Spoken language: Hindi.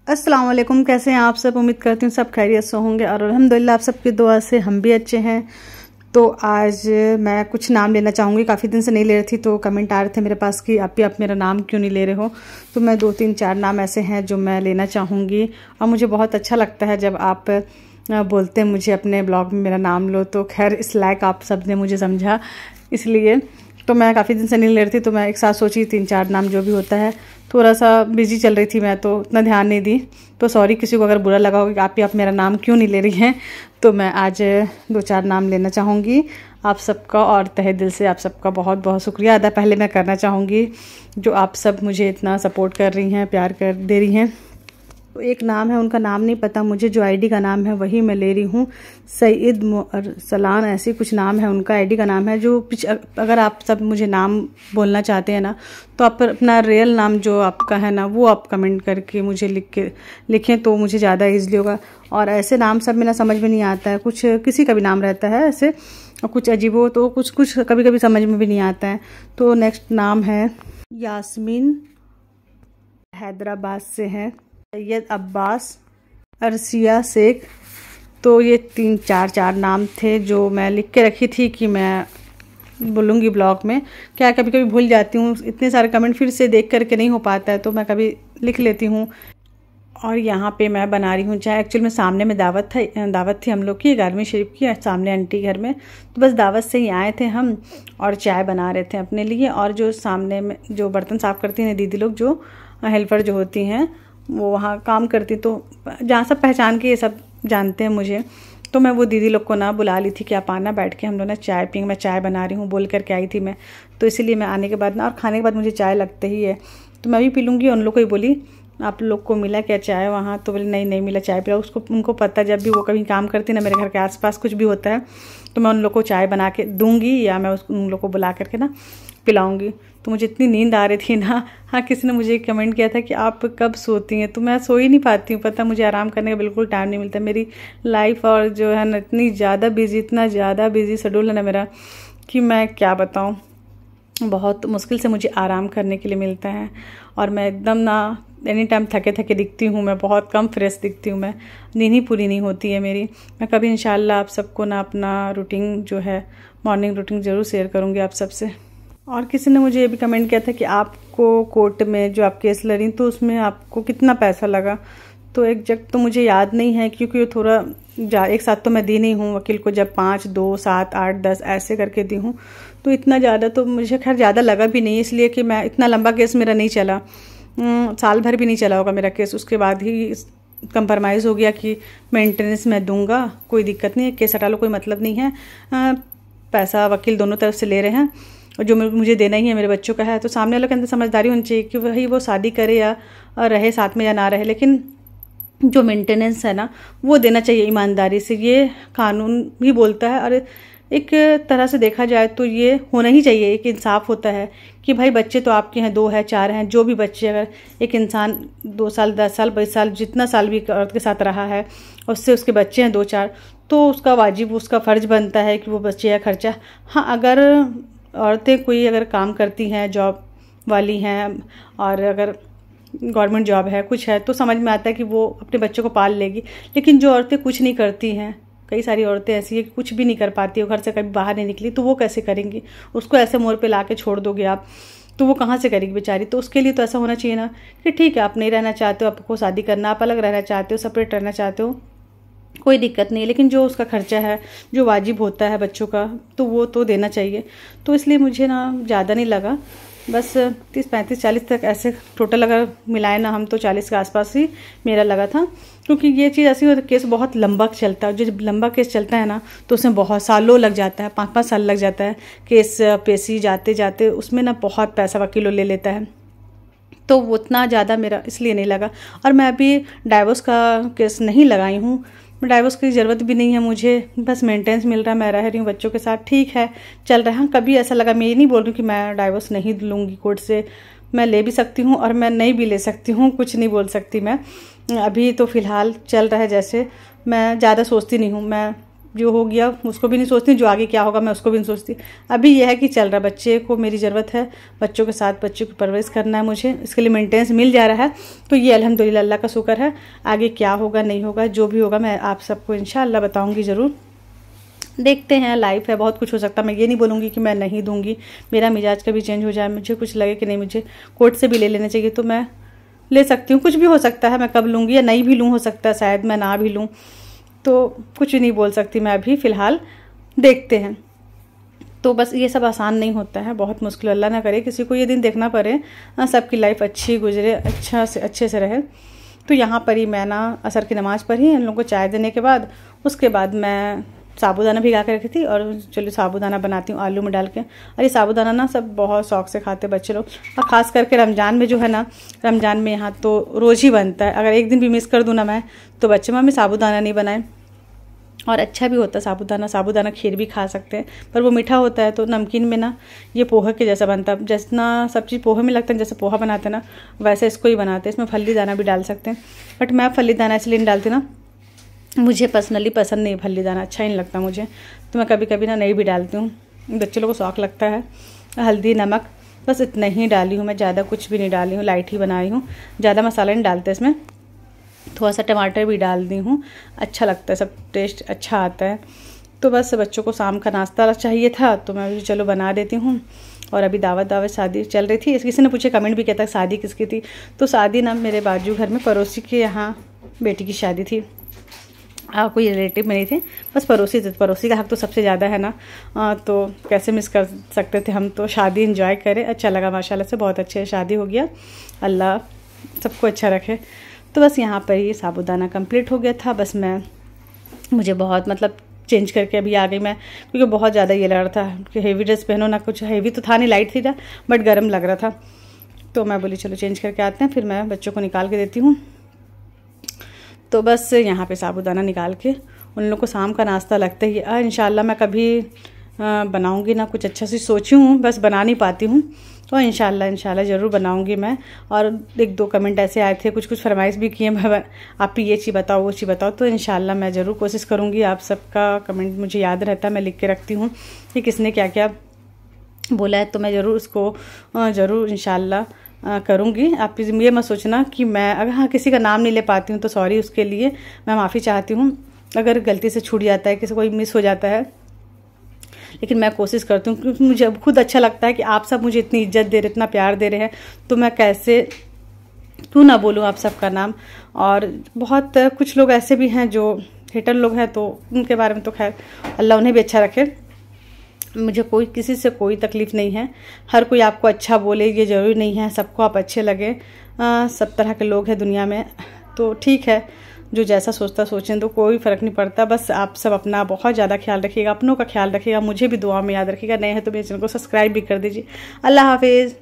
अस्सलाम वालेकुम। कैसे हैं आप सब? उम्मीद करती हूँ सब खैरियत से होंगे और अल्हम्दुलिल्लाह आप सबकी दुआ से हम भी अच्छे हैं। तो आज मैं कुछ नाम लेना चाहूँगी। काफ़ी दिन से नहीं ले रही थी तो कमेंट आ रहे थे मेरे पास कि आप मेरा नाम क्यों नहीं ले रहे हो। तो मैं 2-3-4 नाम ऐसे हैं जो मैं लेना चाहूँगी और मुझे बहुत अच्छा लगता है जब आप बोलते हैं मुझे अपने ब्लॉग में मेरा नाम लो। तो खैर इस लायक आप सब ने मुझे समझा, इसलिए तो मैं काफ़ी दिन से नहीं ले रही थी। तो मैं एक साथ सोची 3-4 नाम जो भी होता है। थोड़ा सा बिजी चल रही थी मैं तो उतना ध्यान नहीं दी। तो सॉरी किसी को अगर बुरा लगा होगा कि आप मेरा नाम क्यों नहीं ले रही हैं। तो मैं आज 2-4 नाम लेना चाहूँगी आप सबका और तहे दिल से आप सबका बहुत बहुत शुक्रिया अदा पहले मैं करना चाहूँगी जो आप सब मुझे इतना सपोर्ट कर रही हैं, प्यार कर दे रही हैं। तो एक नाम है, उनका नाम नहीं पता मुझे, जो आईडी का नाम है वही मैं ले रही हूँ। सईद सलान ऐसी कुछ नाम है उनका, आईडी का नाम है। जो अगर आप सब मुझे नाम बोलना चाहते हैं ना तो आप अपना रियल नाम जो आपका है ना वो आप कमेंट करके मुझे लिखें तो मुझे ज़्यादा ईजिली होगा। और ऐसे नाम सब में ना समझ में नहीं आता है, कुछ किसी का भी नाम रहता है ऐसे और कुछ अजीब हो तो कुछ कभी कभी समझ में भी नहीं आता है। तो नेक्स्ट नाम है यास्मीन, हैदराबाद से हैं। सैयद अब्बास, अरसिया शेख। तो ये 3-4 नाम थे जो मैं लिख के रखी थी कि मैं बोलूँगी ब्लॉग में। क्या कभी कभी भूल जाती हूँ, इतने सारे कमेंट फिर से देख करके नहीं हो पाता है तो मैं कभी लिख लेती हूँ। और यहाँ पे मैं बना रही हूँ चाय। एक्चुअली में सामने में दावत थी हम लोग की 11वीं शरीफ की, सामने आंटी घर में। तो बस दावत से ही आए थे हम और चाय बना रहे थे अपने लिए। और जो सामने में जो बर्तन साफ़ करती हैं दीदी लोग, जो हेल्पर जो होती हैं वो वहाँ काम करती, तो जहाँ सब पहचान के ये सब जानते हैं मुझे। तो मैं वो दीदी लोग को ना बुला ली थी कि आप आना, बैठ के हम लोग ना चाय पियेंगे। मैं चाय बना रही हूँ बोल करके आई थी मैं, तो इसीलिए मैं आने के बाद ना और खाने के बाद मुझे चाय लगते ही है तो मैं भी पी लूँगी। उन लोग को ही बोली आप लोग को मिला क्या चाय वहाँ? तो बोले नहीं मिला चाय पिलाओ। उनको पता जब भी वो कभी काम करती ना मेरे घर के आसपास कुछ भी होता है तो मैं उन लोग को चाय बना के दूँगी या मैं उन लोग को बुला करके ना पिलाऊंगी। तो मुझे इतनी नींद आ रही थी ना। हाँ, किसी ने मुझे कमेंट किया था कि आप कब सोती हैं? तो मैं सो ही नहीं पाती हूँ, पता मुझे आराम करने का बिल्कुल टाइम नहीं मिलता। मेरी लाइफ और जो है ना इतना ज़्यादा बिजी शेड्यूल है ना मेरा कि मैं क्या बताऊँ। बहुत मुश्किल से मुझे आराम करने के लिए मिलता है और मैं एकदम ना एनी टाइम थके दिखती हूँ। मैं बहुत कम फ्रेश दिखती हूँ, मैं नींद ही पूरी नहीं होती है मेरी। मैं कभी इंशाल्लाह आप सबको ना अपना रूटीन जो है मॉर्निंग रूटीन ज़रूर शेयर करूँगी आप सबसे। और किसी ने मुझे ये भी कमेंट किया था कि आपको कोर्ट में जो आप केस लड़ी तो उसमें आपको कितना पैसा लगा? तो एग्जैक्ट तो मुझे याद नहीं है क्योंकि थोड़ा एक साथ तो मैं दी नहीं हूँ वकील को, जब 5, 2, 7, 8, 10 ऐसे करके दी हूँ। तो इतना ज़्यादा तो मुझे खैर ज़्यादा लगा भी नहीं, इसलिए कि मैं इतना लंबा केस मेरा नहीं चला, साल भर भी नहीं चला होगा मेरा केस। उसके बाद ही कंप्रोमाइज़ हो गया कि मेंटेनेंस मैं दूंगा, कोई दिक्कत नहीं है, केस हटा लो, कोई मतलब नहीं है। पैसा वकील दोनों तरफ से ले रहे हैं और जो मुझे देना ही है मेरे बच्चों का है। तो सामने वालों के अंदर समझदारी होनी चाहिए कि वही वो शादी करे या रहे साथ में या ना रहे, लेकिन जो मेंटेनेंस है ना वो देना चाहिए ईमानदारी से। ये कानून भी बोलता है और एक तरह से देखा जाए तो ये होना ही चाहिए। एक इंसाफ होता है कि भाई बच्चे तो आपके हैं, 2 है 4 हैं, जो भी बच्चे, अगर एक इंसान 2 साल 10 साल 20 साल जितना साल भी औरत के साथ रहा है उससे उसके बच्चे हैं 2-4, तो उसका वाजिब उसका फ़र्ज बनता है कि वो बच्चे का खर्चा। हाँ, अगर औरतें कोई अगर काम करती हैं, जॉब वाली हैं और अगर गवर्नमेंट जॉब है कुछ है तो समझ में आता है कि वो अपने बच्चों को पाल लेगी। लेकिन जो औरतें कुछ नहीं करती हैं, कई सारी औरतें ऐसी है कि कुछ भी नहीं कर पाती है, घर से कभी बाहर नहीं निकली, तो वो कैसे करेंगी? उसको ऐसे मोड़ पे ला के छोड़ दोगे आप तो वो कहाँ से करेगी बेचारी? तो उसके लिए तो ऐसा होना चाहिए ना कि ठीक है आप नहीं रहना चाहते हो, आपको शादी करना, आप अलग रहना चाहते हो, सेपरेट रहना चाहते हो, कोई दिक्कत नहीं है, लेकिन जो उसका खर्चा है जो वाजिब होता है बच्चों का तो वो तो देना चाहिए। तो इसलिए मुझे ना ज़्यादा नहीं लगा, बस 30, 35, 40 तक ऐसे टोटल अगर मिलाए ना हम तो 40 के आसपास ही मेरा लगा था। क्योंकि ये चीज़ ऐसी होती है, केस बहुत लंबा चलता है। जो लंबा केस चलता है ना तो उसमें बहुत सालों लग जाता है, 5-5 साल लग जाता है केस पेशी जाते जाते, उसमें ना बहुत पैसा वकीलों ले लेता है। तो उतना ज़्यादा मेरा इसलिए नहीं लगा। और मैं अभी डाइवोर्स का केस नहीं लगाई हूँ, डाइवोर्स की ज़रूरत भी नहीं है मुझे, बस मेंटेनेंस मिल रहा है, मैं रह रही हूँ बच्चों के साथ, ठीक है चल रहा है। कभी ऐसा लगा, मैं ये नहीं बोल रही हूँ कि मैं डाइवोर्स नहीं लूँगी कोर्ट से, मैं ले भी सकती हूँ और मैं नहीं भी ले सकती हूँ, कुछ नहीं बोल सकती मैं। अभी तो फ़िलहाल चल रहा है जैसे, मैं ज़्यादा सोचती नहीं हूँ। मैं जो हो गया उसको भी नहीं सोचती, जो आगे क्या होगा मैं उसको भी नहीं सोचती। अभी यह है कि चल रहा, बच्चे को मेरी ज़रूरत है, बच्चों के साथ बच्चों की परवरिश करना है मुझे, इसके लिए मेंटेनेंस मिल जा रहा है। तो ये अल्हम्दुलिल्लाह अल्लाह का शुक्र है। आगे क्या होगा नहीं होगा, जो भी होगा मैं आप सबको इंशाअल्लाह बताऊँगी ज़रूर। देखते हैं, लाइफ है, बहुत कुछ हो सकता है। मैं ये नहीं बोलूँगी कि मैं नहीं दूँगी, मेरा मिजाज कभी चेंज हो जाए, मुझे कुछ लगे कि नहीं मुझे कोर्ट से भी ले लेना चाहिए तो मैं ले सकती हूँ। कुछ भी हो सकता है, मैं कब लूँगी या नहीं भी लूँ, हो सकता है शायद मैं ना भी लूँ, तो कुछ नहीं बोल सकती मैं अभी फ़िलहाल। देखते हैं। तो बस ये सब आसान नहीं होता है, बहुत मुश्किल, अल्लाह ना करे किसी को ये दिन देखना पड़े, सबकी लाइफ अच्छी गुजरे, अच्छे से रहे। तो यहाँ पर ही मैं ना असर की नमाज़ पढ़ी इन लोगों को चाय देने के बाद, उसके बाद मैं साबूदाना भिगा के रखी थी और चलो साबूदाना बनाती हूँ आलू में डाल के। और ये साबूदाना ना सब बहुत शौक से खाते बच्चे लोग, और ख़ास करके रमज़ान में जो है ना, रमज़ान में यहाँ तो रोज़ ही बनता है। अगर एक दिन भी मिस कर दूँ ना मैं, तो बच्चे मम्मी साबूदाना नहीं बनाए। और अच्छा भी होता है साबूदाना, साबूदाना खीर भी खा सकते हैं, पर वो मीठा होता है। तो नमकीन में ना ये पोहा के जैसा बनता है, जितना सब चीज़ पोहे में लगता है, जैसे पोहा बनाते हैं ना वैसे इसको ही बनाते हैं। इसमें फली दाना भी डाल सकते हैं, बट मैं फली दाना इसलिए नहीं डालती ना, मुझे पर्सनली पसंद नहीं, फली दाना अच्छा ही नहीं लगता मुझे, तो मैं कभी कभी ना नहीं भी डालती हूँ। बच्चे लोगों को शौक लगता है। हल्दी नमक बस इतना ही डाली हूँ मैं, ज़्यादा कुछ भी नहीं डाली हूँ, लाइट ही बनाई हूँ, ज़्यादा मसाला नहीं डालते इसमें। थोड़ा सा टमाटर भी डाल दी हूँ, अच्छा लगता है, सब टेस्ट अच्छा आता है। तो बस बच्चों को शाम का नाश्ता चाहिए था, तो मैं चलो बना देती हूँ। और अभी दावत शादी चल रही थी। किसी ने पूछे, कमेंट भी किया था शादी किसकी थी, तो शादी ना मेरे बाजू घर में पड़ोसी के यहाँ बेटी की शादी थी। कोई रिलेटिव में नहीं थे, बस पड़ोसी थे। पड़ोसी का हक तो सबसे ज़्यादा है ना, तो कैसे मिस कर सकते थे हम। तो शादी एंजॉय करें, अच्छा लगा माशाल्लाह से, बहुत अच्छे शादी हो गया, अल्लाह सबको अच्छा रखे। तो बस यहाँ पर ये साबूदाना कंप्लीट हो गया था। बस मुझे बहुत मतलब चेंज करके अभी आ गई मैं, क्योंकि बहुत ज़्यादा ये लग रहा था कि हेवी ड्रेस पहनो ना, कुछ हेवी तो था नहीं, लाइट थी था, बट गर्म लग रहा था। तो मैं बोली चलो चेंज करके आते हैं, फिर मैं बच्चों को निकाल के देती हूँ। तो बस यहाँ पे साबूदाना निकाल के उन लोगों को शाम का नाश्ता लगता ही है। इंशाल्लाह मैं कभी बनाऊँगी ना, कुछ अच्छा सी सोची हूँ, बस बना नहीं पाती हूँ। तो इंशाल्लाह ज़रूर बनाऊँगी मैं। और एक दो कमेंट ऐसे आए थे, कुछ फरमाइश भी किए, आप ये चीज़ बताओ वो चीज़ बताओ। तो इंशाल्लाह मैं ज़रूर कोशिश करूँगी। आप सबका कमेंट मुझे याद रहता है, मैं लिख के रखती हूँ कि किसने क्या क्या बोला है, तो मैं ज़रूर उसको ज़रूर इंशाल्लाह करूँगी। आप ये मत सोचना कि मैं अगर हाँ किसी का नाम नहीं ले पाती हूँ तो सॉरी, उसके लिए मैं माफ़ी चाहती हूँ अगर गलती से छूट जाता है, किसी कोई मिस हो जाता है। लेकिन मैं कोशिश करती हूँ, क्योंकि मुझे खुद अच्छा लगता है कि आप सब मुझे इतनी इज्जत दे रहे, इतना प्यार दे रहे हैं, तो मैं कैसे क्यों ना बोलूँ आप सबका नाम। और बहुत कुछ लोग ऐसे भी हैं जो हेटर लोग हैं, तो उनके बारे में तो खैर अल्लाह उन्हें भी अच्छा रखे। मुझे कोई किसी से कोई तकलीफ़ नहीं है, हर कोई आपको अच्छा बोले ये ज़रूरी नहीं है, सबको आप अच्छे लगे। सब तरह के लोग हैं दुनिया में, तो ठीक है, जो जैसा सोचता सोचें, तो कोई फ़र्क नहीं पड़ता। बस आप सब अपना बहुत ज़्यादा ख्याल रखिएगा, अपनों का ख्याल रखिएगा, मुझे भी दुआ में याद रखिएगा। नए हैं तो मेरे चैनल को सब्सक्राइब भी कर दीजिए। अल्लाह हाफिज़।